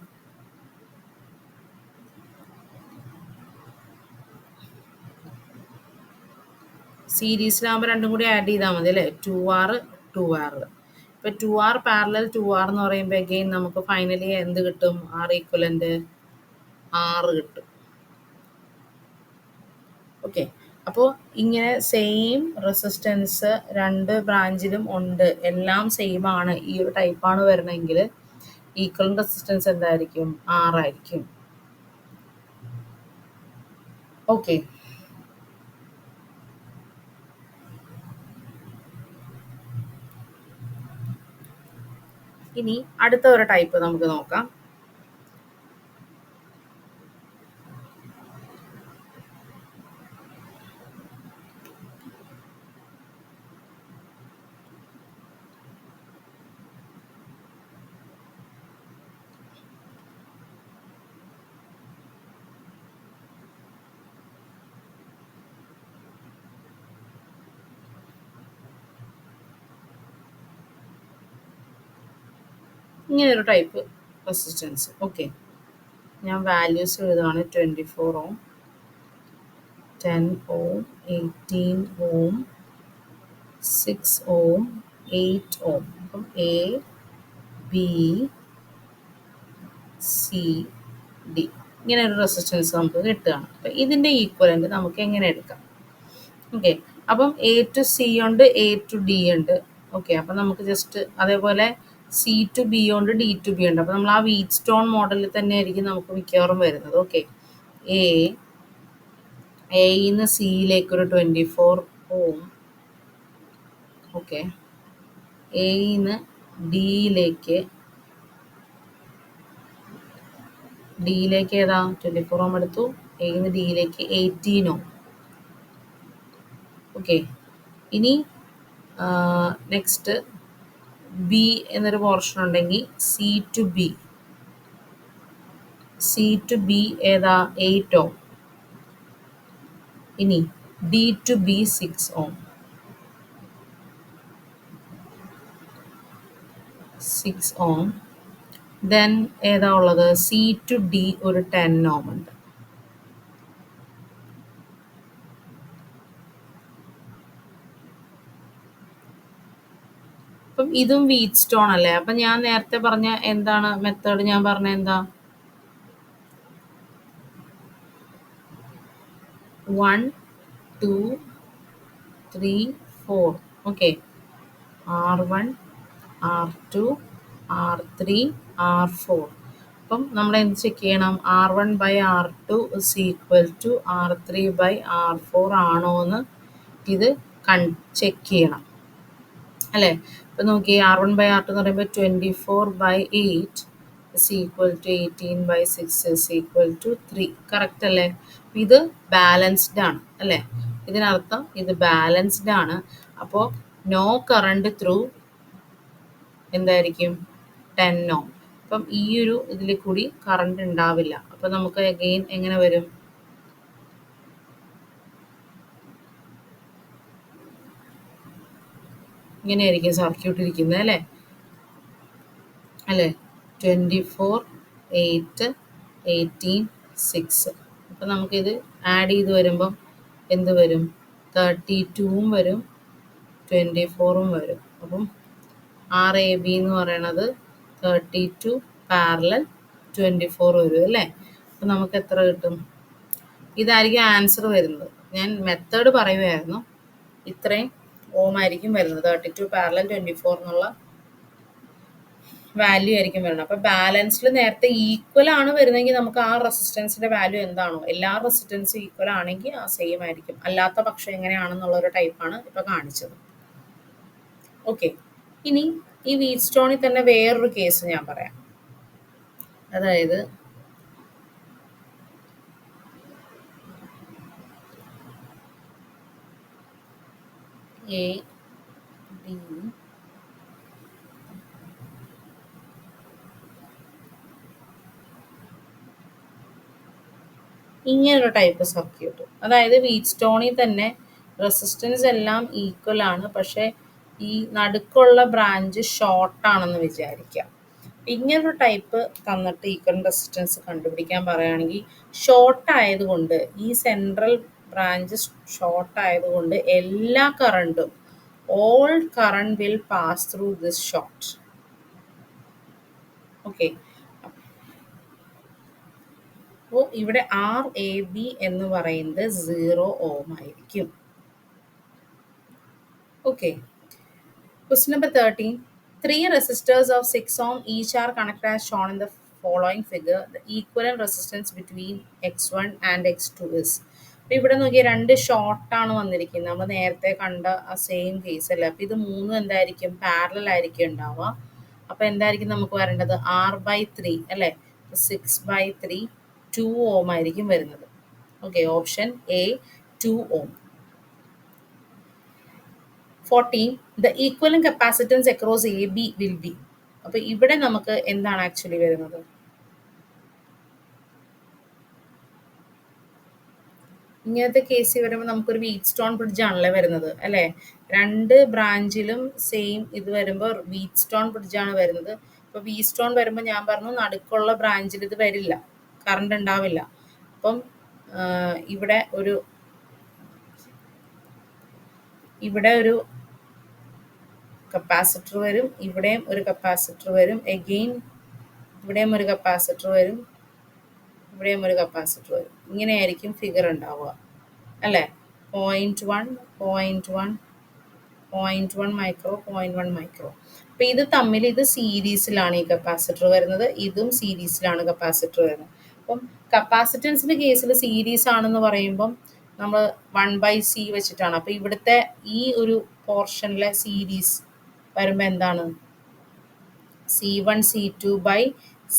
Speaker 2: സീരീസിലാകുമ്പോൾ രണ്ടും കൂടി ആഡ് ചെയ്താൽ മതി അല്ലേ? 2R 2R. ഇപ്പം 2R പാരലൽ 2R എന്ന് പറയുമ്പോൾ അഗെയിൻ നമുക്ക് ഫൈനലി എന്ത് കിട്ടും? R ഈക്വലൻ്റ് 6 കിട്ടും. ഓക്കെ, അപ്പോൾ ഇങ്ങനെ സെയിം റെസിസ്റ്റൻസ് 2 ബ്രാഞ്ചിലും ഉണ്ട്, എല്ലാം സെയിം ആണ്, ഈ ഒരു ടൈപ്പാണ് വരണമെങ്കിൽ ഈക്വൽ റെസിസ്റ്റൻസ് എന്തായിരിക്കും? 6 ആയിരിക്കും. ഓക്കെ, ഇനി അടുത്ത ഒരു ടൈപ്പ് നമുക്ക് നോക്കാം. ഇങ്ങനൊരു ടൈപ്പ് റെസിസ്റ്റൻസ്. ഓക്കെ, ഞാൻ വാല്യൂസ് എഴുതുകയാണ്. 24 ഓം, 10 ഓം, 18 ഓം, 6 ഓം, 8 ഓം. അപ്പം എ ബി സി ഡി ഇങ്ങനെ ഒരു റെസിസ്റ്റൻസ് നമുക്ക് കിട്ടുകയാണ്. അപ്പം ഇതിൻ്റെ ഈക്വലൻ്റ് നമുക്ക് എങ്ങനെ എടുക്കാം? ഓക്കെ, അപ്പം എ ടു സി ഉണ്ട്, എ ടു ഡി ഉണ്ട്. ഓക്കെ, അപ്പം നമുക്ക് ജസ്റ്റ് അതേപോലെ സി ടു ബി ഉണ്ട്, ഡി ടു ബി ഉണ്ട്. അപ്പം നമ്മൾ ആ വീറ്റ് സ്റ്റോൺ മോഡലിൽ തന്നെ ആയിരിക്കും നമുക്ക് മിക്കവാറും വരുന്നത്. ഓക്കെ, എയിന്ന് സിയിലേക്ക് ഒരു 24 ഓം. ഓക്കെ, എയിന്ന് ഡിയിലേക്ക് ഏതാ 24 ഓം എടുത്തു. എയിന്ന് ഡിയിലേക്ക് 18 ഓം. ഓക്കെ, ഇനി നെക്സ്റ്റ് ബി എന്നൊരു പോർഷൻ ഉണ്ടെങ്കിൽ സി ടു ബി ഏതാ 8 ഓം. ഇനി D to B 6 Om. 6 Om. Then ഏതാ ഉള്ളത്? സി ടു ഡി ഒരു 10 ഓം ഉണ്ട്. അപ്പം ഇതും വീറ്റ് സ്റ്റോൺ അല്ലേ? അപ്പം ഞാൻ നേരത്തെ പറഞ്ഞ എന്താണ് മെത്തേഡ്? ഞാൻ പറഞ്ഞ എന്താ? 1 2 3 4. Okay, R1 R2 R3 R4. അപ്പം നമ്മൾ എന്ത് ചെക്ക് ചെയ്യണം? R1/R2 is equal to R3/R4 ആണോ എന്ന് ഇത് ചെക്ക് ചെയ്യണം അല്ലേ? ഇപ്പം നോക്കി, R1/R2 എന്ന് പറയുമ്പോൾ 24/8 is equal to 18/6 is equal to 3. Correct അല്ലേ? ഇത് ബാലൻസ്ഡ് ആണ് അല്ലേ? ഇതിനർത്ഥം ഇത് ബാലൻസ്ഡ് ആണ്. അപ്പോൾ നോ കറണ്ട് ത്രൂ എന്തായിരിക്കും? 10 ഓം. അപ്പം ഈ ഒരു ഇതിൽ കൂടി കറണ്ട് ഉണ്ടാവില്ല. അപ്പം നമുക്ക് അഗെയിൻ എങ്ങനെ വരും? ഇങ്ങനെയായിരിക്കും സർക്യൂട്ട് ഇരിക്കുന്നത് അല്ലേ? 24 8 18 6. അപ്പം നമുക്കിത് ആഡ് ചെയ്ത് വരുമ്പം എന്ത് വരും? 32ഉം വരും, 24ഉം വരും. അപ്പം RAB എന്ന് പറയണത് 32 പാരലൽ 24 വരും അല്ലേ? അപ്പം നമുക്ക് എത്ര കിട്ടും? ഇതായിരിക്കും ആൻസർ വരുന്നത്. ഞാൻ മെത്തേഡ് പറയുമായിരുന്നു. ഇത്രയും ഓം ആയിരിക്കും വരുന്നത്. 32 പാരലൽ 24 എന്നുള്ള വാല്യൂ ആയിരിക്കും വരുന്നത്. അപ്പം ബാലൻസിൽ നേരത്തെ ഈക്വൽ ആണ് വരുന്നതെങ്കിൽ നമുക്ക് ആ റെസിസ്റ്റൻസിന്റെ വാല്യൂ എന്താണോ, എല്ലാ റെസിസ്റ്റൻസും ഈക്വൽ ആണെങ്കിൽ ആ സെയിം ആയിരിക്കും. അല്ലാത്ത പക്ഷം എങ്ങനെയാണെന്നുള്ള ഒരു ടൈപ്പാണ് ഇപ്പൊ കാണിച്ചത്. ഓക്കെ, ഇനി ഈ വീറ്റ് സ്റ്റോണിൽ തന്നെ വേറൊരു കേസ് ഞാൻ പറയാം. അതായത് എ ബി ഇങ്ങനൊരു ടൈപ്പ് സർക്യൂട്ട്. അതായത് വീറ്റ് സ്റ്റോണിൽ തന്നെ റെസിസ്റ്റൻസ് എല്ലാം ഈക്വൽ ആണ്, പക്ഷെ ഈ നടുക്കുള്ള ബ്രാഞ്ച് ഷോർട്ട് ആണെന്ന് വിചാരിക്കാം. ഇങ്ങനൊരു ടൈപ്പ് തന്നിട്ട് ഈക്വൽ റെസിസ്റ്റൻസ് കണ്ടുപിടിക്കാൻ പറയുകയാണെങ്കിൽ, ഷോർട്ട് ആയതുകൊണ്ട് ഈ സെൻട്രൽ ബ്രാഞ്ച് ഷോർട്ട് ആയതുകൊണ്ട് എല്ലാ കറണ്ടും all current will pass through this short. Okay, അപ്പോൾ ഇവിടെ RAB എന്ന് പറയുന്നത് 0 ഓം ആയിരിക്കും. Okay, question number 13. 3 resistors of 6 ohm each are connected as shown in the following figure. The equivalent resistance between X1 and X2 is. അപ്പോൾ ഇവിടെ നോക്കിയാൽ 2 ഷോർട്ടാണ് വന്നിരിക്കുന്നത്. നമ്മൾ നേരത്തെ കണ്ട ആ സെയിം കേസ് അല്ലേ? അപ്പോൾ ഇത് 3 എന്തായിരിക്കും? പാരലൽ ആയിരിക്കും ഉണ്ടാവുക. അപ്പോൾ എന്തായിരിക്കും നമുക്ക് വരേണ്ടത്? R/3 അല്ലേ? 6/3 2 ഓം ആയിരിക്കും വരുന്നത്. Okay, option A 2 ohm. 14. The equivalent capacitance across AB will be. അപ്പോൾ ഇവിടെ നമുക്ക് എന്താണ് ആക്ച്വലി വരുന്നത്? ഇങ്ങനത്തെ കേസ് വരുമ്പോൾ നമുക്കൊരു വീറ്റ് സ്റ്റോൺ ബ്രിഡ്ജ് ആണല്ലേ വരുന്നത് അല്ലേ? 2 ബ്രാഞ്ചിലും സെയിം ഇത് വരുമ്പോൾ വീറ്റ് സ്റ്റോൺ ബ്രിഡ്ജ് ആണ് വരുന്നത്. ഇപ്പോൾ വി സ്റ്റോൺ വരുമ്പോൾ ഞാൻ പറഞ്ഞു നടുക്കുള്ള ബ്രാഞ്ചിൽ ഇത് വരില്ല, കറണ്ട് ഉണ്ടാവില്ല. അപ്പം ഇവിടെ ഒരു കപ്പാസിറ്റർ വരും, ഇവിടെയും ഒരു കപ്പാസിറ്റർ വരും, എഗെയിൻ ഇവിടെയും ഒരു കപ്പാസിറ്റർ വരും, ഇവിടെയും ഒരു കപ്പാസിറ്റർ വരും. ഇങ്ങനെയായിരിക്കും ഫിഗർ ഉണ്ടാവുക അല്ലേ. 0.1 0.1 0.1 മൈക്രോ 0.1 മൈക്രോ. അപ്പം ഇത് തമ്മിൽ ഇത് സീരീസിലാണ് ഈ കപ്പാസിറ്റർ വരുന്നത്, ഇതും സീരീസിലാണ് കപ്പാസിറ്റർ വരുന്നത്. അപ്പം കപ്പാസിറ്റൻസിന്റെ കേസിൽ സീരീസ് ആണെന്ന് പറയുമ്പം നമ്മൾ 1/c വെച്ചിട്ടാണ്. അപ്പം ഇവിടുത്തെ ഈ ഒരു പോർഷനിലെ സീരീസ് വരുമ്പോൾ എന്താണ്, C1 C2 by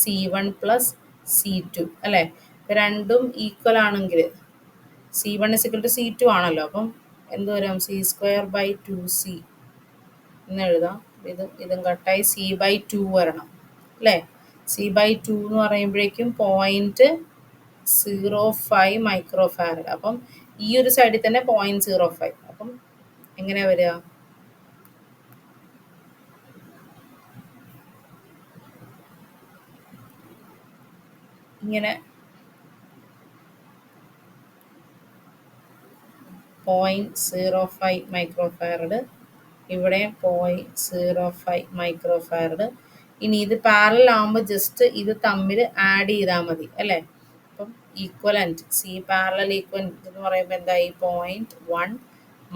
Speaker 2: C1 plus C2 അല്ലേ. രണ്ടും ഈക്വൽ ആണെങ്കിൽ C1 = C2 ആണല്ലോ. അപ്പം എന്ത് വരും, C²/2c എന്ന് എഴുതാം. ഇതും കട്ടായി C/2 വരണം അല്ലേ. C/2 എന്ന് പറയുമ്പോഴേക്കും 0.05 മൈക്രോ ഫാരഡ്. അപ്പം ഈ ഒരു സൈഡിൽ തന്നെ 0.05. അപ്പം എങ്ങനെയാ വരിക, ഇങ്ങനെ 0.05 മൈക്രോ ഫാരഡ്, ഇവിടെ 0.05 മൈക്രോ ഫാരഡ്. ഇനി ഇത് പാരലൽ ആകുമ്പോൾ ജസ്റ്റ് ഇത് തമ്മിൽ ആഡ് ചെയ്താൽ മതി അല്ലേ. അപ്പം ഈക്വലൻറ്റ് പാരലൽ ഈക്വലൻറ്റ് എന്ന് പറയുമ്പോൾ എന്തായി, 0.1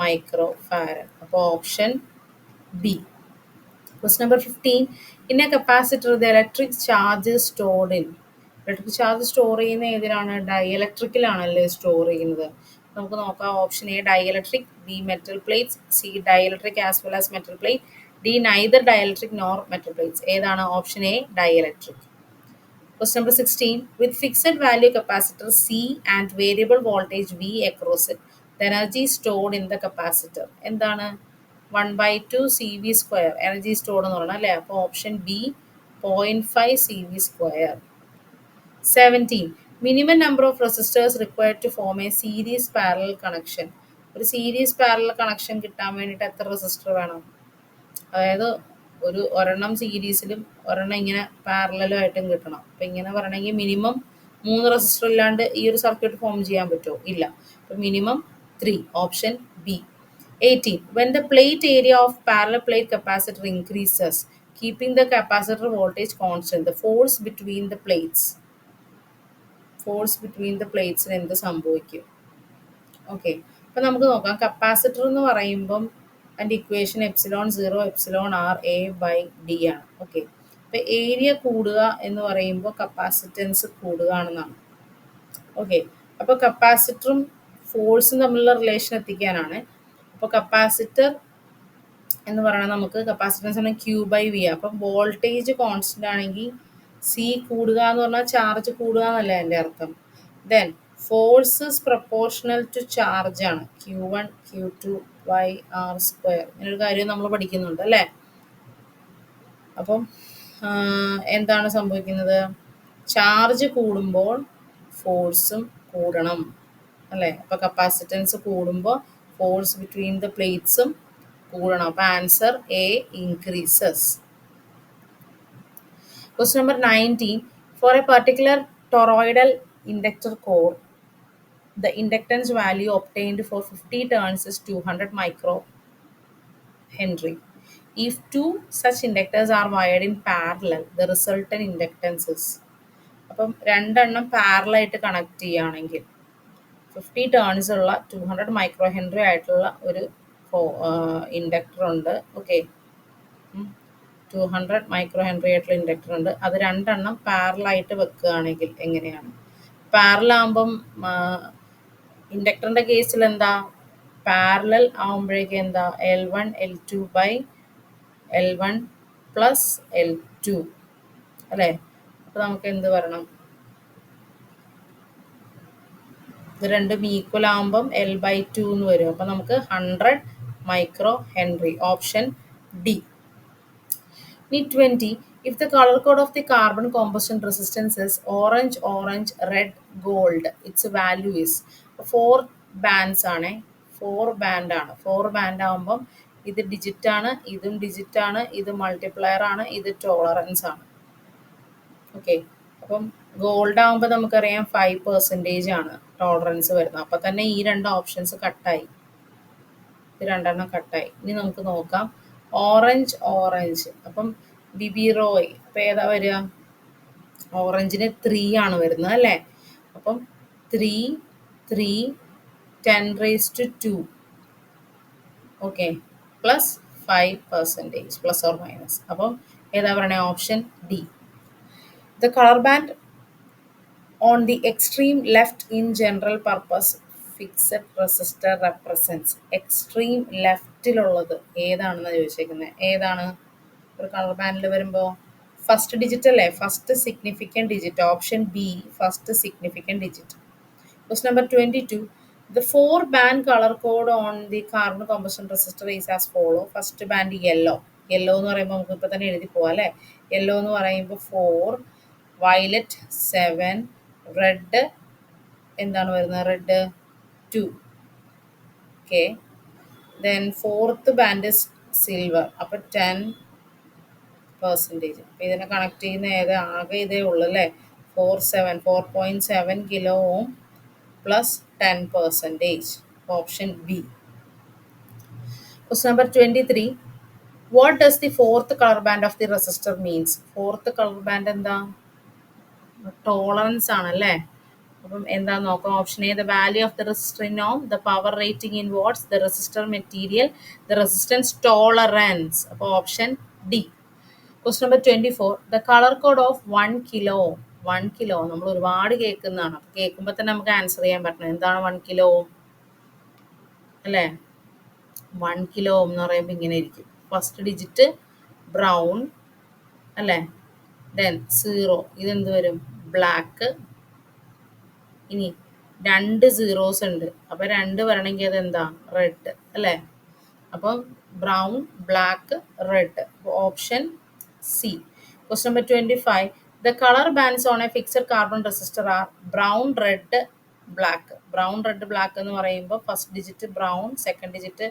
Speaker 2: മൈക്രോ ഫാരഡ്. അപ്പോൾ option B. Question number 15. In a capacitor, the electric charge is stored in. Electric charge store ചെയ്യുന്ന ഏതിലാണ്, ഡൈഇലക്ട്രിക്കിലാണല്ലേ സ്റ്റോർ ചെയ്യുന്നത്. നമുക്ക് നോക്കാം. Option A dielectric, B metal plates, C dielectric as well as metal plate, D neither dielectric nor metal plates. ഏതാണ്, option A dielectric. Question number 16. With fixed value capacitor C and variable voltage V across it, the energy stored in the capacitor. എന്താണ്, 1/2 CV², എനർജി സ്റ്റോർഡ് എന്ന് പറയുന്നത് അല്ലേ. അപ്പോൾ option B 0.5 CV². 17. Minimum number of resistors required to form a series parallel connection. ഒരു സീരീസ് പാരലൽ കണക്ഷൻ കിട്ടാൻ വേണ്ടിയിട്ട് എത്ര റെസിസ്റ്റർ വേണം, അതായത് ഒരെണ്ണം സീരീസിലും ഒരെണ്ണം ഇങ്ങനെ പാരലലും ആയിട്ടും കിട്ടണം. അപ്പം ഇങ്ങനെ പറയണമെങ്കിൽ മിനിമം 3 റെസിസ്റ്റർ ഇല്ലാണ്ട് ഈ ഒരു സർക്യൂട്ട് ഫോം ചെയ്യാൻ പറ്റുമോ, ഇല്ല. അപ്പം minimum 3, option B. 18. When the plate area of parallel plate capacitor increases, keeping the capacitor voltage constant, the force between the plates എന്ത് സംഭവിക്കും. ഓക്കെ, അപ്പം നമുക്ക് നോക്കാം. കപ്പാസിറ്റർ എന്ന് പറയുമ്പം അതിൻ്റെ ഇക്വേഷൻ ε0 εrA/d ആണ്. ഓക്കെ, അപ്പം ഏരിയ കൂടുക എന്ന് പറയുമ്പോൾ കപ്പാസിറ്റൻസ് കൂടുകയാണെന്നാണ്. ഓക്കെ, അപ്പോൾ കപ്പാസിറ്ററും ഫോഴ്സും തമ്മിലുള്ള റിലേഷൻ എത്തിക്കാനാണ്. അപ്പോൾ കപ്പാസിറ്റർ എന്ന് പറയുന്നത് നമുക്ക് കപ്പാസിറ്റൻസ് ആണ് Q/V. അപ്പം വോൾട്ടേജ് കോൺസ്റ്റന്റ് ആണെങ്കിൽ സി കൂടുക എന്ന് പറഞ്ഞാൽ ചാർജ് കൂടുക എന്നല്ല എൻ്റെ അർത്ഥം. Then force is proportional to charge ആണ്, Q1 Q2/R². ഇങ്ങനൊരു കാര്യം നമ്മൾ പഠിക്കുന്നുണ്ട് അല്ലേ. അപ്പം എന്താണ് സംഭവിക്കുന്നത്, ചാർജ് കൂടുമ്പോൾ ഫോഴ്സും കൂടണം അല്ലേ. അപ്പോൾ കപ്പാസിറ്റൻസ് കൂടുമ്പോൾ ഫോഴ്സ് ബിറ്റ്വീൻ ദ പ്ലേറ്റ്സും കൂടണം. അപ്പോൾ answer A increases. Question number 19. For a particular toroidal inductor core, the inductance value obtained for 50 turns is 200 microhenry. If two such inductors are wired in parallel, the resultant inductance is. അപ്പം രണ്ടെണ്ണം പാരലായിട്ട് കണക്ട് ചെയ്യുകയാണെങ്കിൽ 50 ടേൺസ് ഉള്ള 200 മൈക്രോഹെൻറി ആയിട്ടുള്ള ഒരു ഇൻഡക്ടർ ഉണ്ട്. ഓക്കെ, 200 മൈക്രോഹെൻറി ആയിട്ടുള്ള ഇൻഡക്ടർ ഉണ്ട്. അത് രണ്ടെണ്ണം പാരലായിട്ട് വെക്കുകയാണെങ്കിൽ എങ്ങനെയാണ്, പാരലാകുമ്പം ഇൻഡക്ടറിൻ്റെ കേസിൽ എന്താ, പാരലൽ ആകുമ്പോഴേക്കും എന്താ, L1 L2/L1 പ്ലസ് L2 അല്ലേ. അപ്പോൾ നമുക്ക് എന്ത് വരണം, ഇത് രണ്ടും ഈക്വൽ ആകുമ്പം L/2 എന്ന് വരും. അപ്പം നമുക്ക് 100 മൈക്രോ ഹെൻറി, ഓപ്ഷൻ ഡി. ഇനി 20. If the color code of the carbon combustion resistance is orange, red, gold, its value is 4 bands ആണ്, 4 band ആണ്. 4 band ആകുമ്പം ഇത് ഡിജിറ്റ് ആണ്, ഇതും ഡിജിറ്റ് ആണ്, ഇത് മൾട്ടിപ്ലയർ ആണ്, ഇത് ടോളറൻസ് ആണ്. ഓക്കെ. അപ്പം ഗോൾഡ് ആകുമ്പോൾ നമുക്കറിയാം 5% ആണ് ടോളറൻസ് വരുന്നത്. അപ്പം തന്നെ ഈ രണ്ട് ഓപ്ഷൻസ് കട്ടായി, ഇത് രണ്ടെണ്ണം കട്ടായി. ഇനി നമുക്ക് നോക്കാം ഓറഞ്ച്. അപ്പം ബിബിറോയ്, അപ്പം ഏതാ വരിക? ഓറഞ്ചിന് 3 ആണ് വരുന്നത് അല്ലേ? അപ്പം 3 3 10⁻², okay, plus 5% plus or minus. അപ്പം ഏതാ പറയണേ? Option D. The colour band on the extreme left in general purpose fixed resistor represents. Extreme ലെഫ്റ്റിലുള്ളത് ഏതാണെന്ന് ചോദിച്ചേക്കുന്നത്. ഏതാണ് ഒരു കളർ ബാൻഡിൽ വരുമ്പോൾ? ഫസ്റ്റ് ഡിജിറ്റ് അല്ലേ? First significant digit. Option B, first significant digit. Question number 22. The 4-band color code on the carbon composition resistor is as follow. First band yellow. Yellow എന്ന് പറയുമ്പോൾ നമുക്ക് ഇപ്പോൾ തന്നെ എഴുതി പോവാം അല്ലേ? യെല്ലോ എന്ന് പറയുമ്പോൾ 4, വയലറ്റ് 7, റെഡ് എന്താണ് വരുന്നത്? Red 2. Okay. Then fourth band silver, അപ്പോൾ 10%. അപ്പോൾ ഇതിനെ കണക്ട് ചെയ്യുന്ന ആകെ ഇതേ ഉള്ളൂ അല്ലേ? 4.7 kilo ohm plus 10%. Option B. Question number 23. What does the fourth color band of the resistor means? Fourth color band എന്താ? ടോളറൻസ് ആണല്ലേ? അപ്പം എന്താ നോക്കാം. Option A, the value of the resistor in ohm, the power rating in watts, the resistor material, the resistance tolerance. അപ്പോൾ option D. Question number 24. The colour code of 1 kilo. 1 kilo നമ്മൾ ഒരുപാട് കേൾക്കുന്നതാണ്. അപ്പോൾ കേൾക്കുമ്പോൾ തന്നെ നമുക്ക് ആൻസർ ചെയ്യാൻ പറ്റണം. എന്താണ് 1 കിലോ അല്ലേ? 1 കിലോ എന്ന് പറയുമ്പോൾ ഇങ്ങനെ ഇരിക്കും. ഫസ്റ്റ് ഡിജിറ്റ് ബ്രൗൺ അല്ലേ? ദെൻ 0, ഇതെന്ത് വരും? ബ്ലാക്ക്. ഇനി 2 സീറോസ് ഉണ്ട്, അപ്പോൾ 2 വരണമെങ്കിൽ അതെന്താ? റെഡ് അല്ലേ? അപ്പം brown, black, red. Option C. Question number 25. The colour bands on a fixed carbon resistor are brown, red, black. Brown, red, black എന്ന് പറയുമ്പോൾ first digit brown, second digit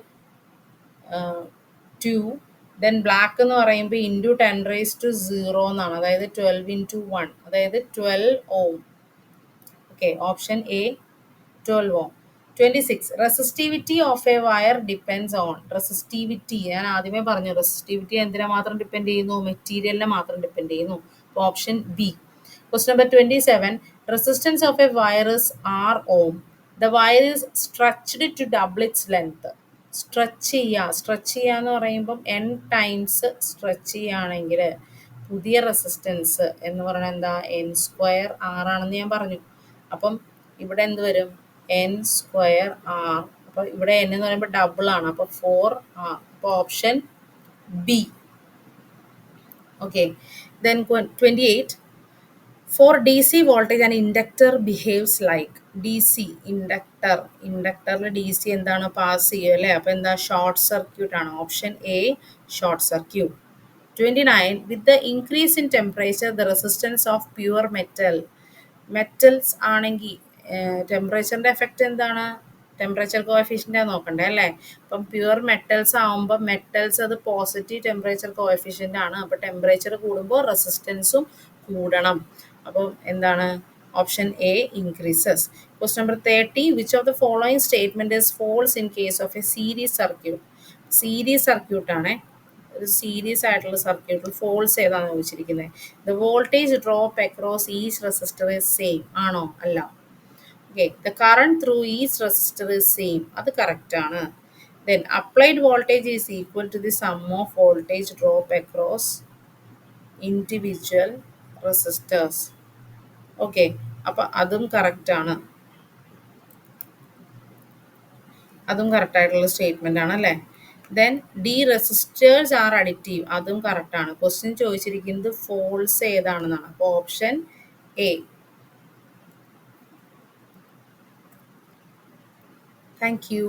Speaker 2: 2, then black എന്ന് പറയുമ്പോൾ ഇൻറ്റു 10⁻0 എന്നാണ്, അതായത് 12 × 1, അതായത് 12 ohm. Okay, option A 12 ohm. 26. Resistivity of a wire depends on. Resistivity ഞാൻ ആദ്യമേ പറഞ്ഞു. റെസിസ്റ്റിവിറ്റി എന്തിനെ മാത്രം ഡിപ്പെൻഡ് ചെയ്യുന്നു? മെറ്റീരിയലിനെ മാത്രം ഡിപ്പെൻഡ് ചെയ്യുന്നു. അപ്പോൾ option B. Question number 27. Resistance of a wire is R ohm. The wire is stretched to double its length. Stretch ചെയ്യുക എന്ന് പറയുമ്പം n ടൈംസ് സ്ട്രെച്ച് ചെയ്യുകയാണെങ്കിൽ പുതിയ റെസിസ്റ്റൻസ് എന്ന് പറയുന്നത് എന്താ? n² R ആണെന്ന് ഞാൻ പറഞ്ഞു. അപ്പം ഇവിടെ എന്ത് വരും? n² R. അപ്പോൾ ഇവിടെ n എന്ന് പറയുമ്പോൾ ഡബിൾ ആണ്, അപ്പോൾ 4R. അപ്പോൾ option B. Okay. Then 28. For DC voltage an inductor behaves like. DC ഇൻഡക്ടറിൽ DC എന്താണ്? പാസ് ചെയ്യുക അല്ലേ? അപ്പോൾ എന്താ? ഷോർട്ട് സർക്യൂട്ട് ആണ്. Option A short circuit. 29. With the increase in temperature the resistance of pure metals ആണെങ്കിൽ ടെമ്പറേച്ചറിൻ്റെ എഫക്റ്റ് എന്താണ്? ടെമ്പറേച്ചർ കോഎഫിഷ്യൻ്റ് നോക്കണ്ടേ അല്ലേ? അപ്പം പ്യുവർ മെറ്റൽസ് ആകുമ്പോൾ മെറ്റൽസ് അത് പോസിറ്റീവ് ടെമ്പറേച്ചർ കോഎഫിഷ്യൻ്റ് ആണ്. അപ്പോൾ ടെമ്പറേച്ചർ കൂടുമ്പോൾ റെസിസ്റ്റൻസും കൂടണം. അപ്പം എന്താണ്? Option A increases. Question number 30. Which of the following statement is false in case of a series circuit? Series സർക്യൂട്ടാണ്. ഒരു സീരീസ് ആയിട്ടുള്ള സർക്യൂട്ടിൽ ഫോൾസ് ഏതാണെന്ന് ചോദിച്ചിരിക്കുന്നത്. The voltage drop across each resistor is same ആണോ? അല്ല. Okay. The current through each resistor is same, അത് കറക്റ്റ് ആണ്. Then applied voltage is equal to the sum of voltage drop across individual resistors. Okay, അപ്പം അതും കറക്റ്റാണ്. അതും കറക്റ്റായിട്ടുള്ള സ്റ്റേറ്റ്മെൻ്റ് ആണ് അല്ലേ? Then the resistors are additive, അതും കറക്റ്റാണ്. ക്വസ്റ്റ്യൻ ചോദിച്ചിരിക്കുന്നത് ഫോൾസ് ഏതാണെന്നാണ്. അപ്പോൾ ഓപ്ഷൻ എ. Thank you.